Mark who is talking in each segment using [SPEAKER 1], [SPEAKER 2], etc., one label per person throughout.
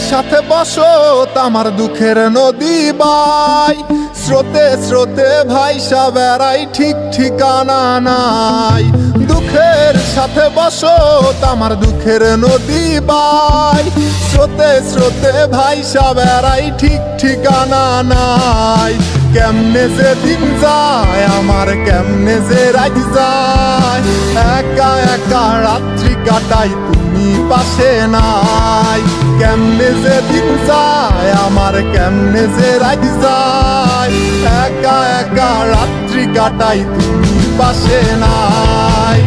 [SPEAKER 1] সাথে বসত আমার দুঃখের নদী বাই, স্রোতে স্রোতে ভাইসা বেড়াই ঠিক ঠিকানা নাই। দুঃখের সাথে বসত আমার দুঃখের নদী বাই, স্রোতে স্রোতে ভাইসা বেড়াই ঠিক ঠিকানা নাই। কেমনে যে দিন যায় আমার, কেমনে যে রাত যায়, একা একা রাত্রি কাটাই তুমি পাশে নাই। কেমনে যে দিন যায় আমার, কেমনে যে রাত যায়, একা একা রাত্রি কাটাই তুমি পাশে নাই।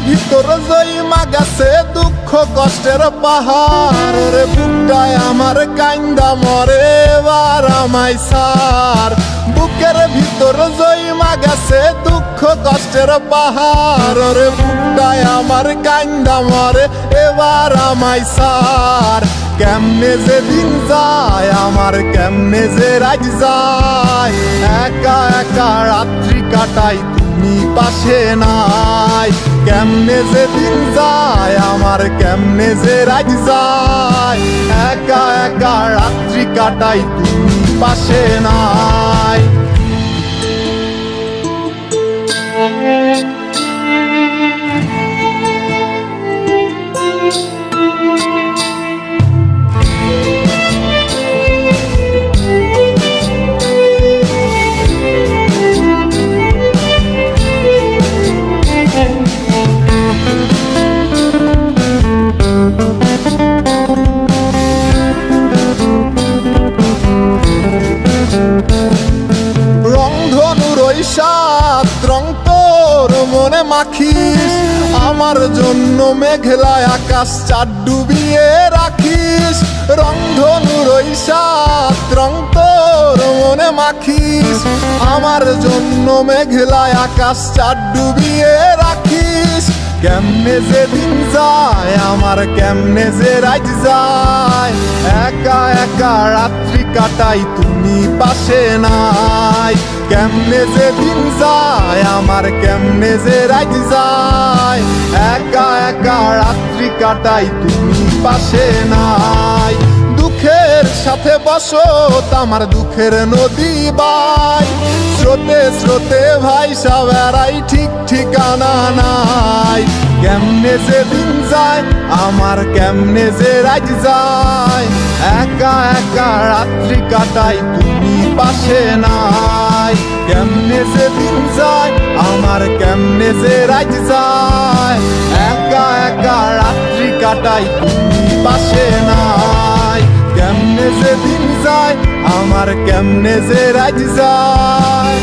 [SPEAKER 1] ভিতর জইমা গেছে দুঃখ কষ্টের পাহাড়, রে বুকটায় আমার কান্দা মরে এবার আমায় সার। বুকের ভিতর জইমা গেছে দুঃখ কষ্টের পাহাড়, রে বুকটায় আমার কান্দা মরে এবার আমায় সার। কেমনে যে দিন যায় আমার, কেমনে যে রাত যায়, একা একা রাত্রি কাটাই তুমি পাশে নাই। কেমনে যে দিন যায় আমার, কেমনে যে রাত যায়, একা একা রাত্রি কাটাই তুমি পাশে নাই। রং তোর মনে মাখিস, আমার জন্য মেঘলায় আকাশ চাঁদ ডুবিয়ে রাখিস। রংধনুর ওই সাত রং তোর মনে মাখিস, আমার জন্য মেঘলায় আকাশ চাঁদ ডুবিয়ে রাখিস। কেমনে যে দিন যায় আমার, কেমনে যে রাত যায়, একা একা রাত্রি কাটাই তুমি পাশে নাই। কেমনে যে দিন যায় আমার, কেমনে যে রাত যায়, একা একা রাত্রি কাটাই তুমি পাশে নাই। দুঃখের সাথে বসত আমার দুঃখের নদী বাই, স্রোতে স্রোতে ভাইসা বেড়াই ঠিক ঠিকানা নাই। কেমনে যে দিন যায় আমার, কেমনে যে রাত যায়, একা একা রাত্রি কাটাই তুমি পাশে নাই। কেমনে যে দিন যায় আমার, কেমনে যে রাত যায়, একা একা রাত্রি কাটাই তুমি পাশে নাই। কেমনে যে দিন যায় আমার, কেমনে যে রাত যায়।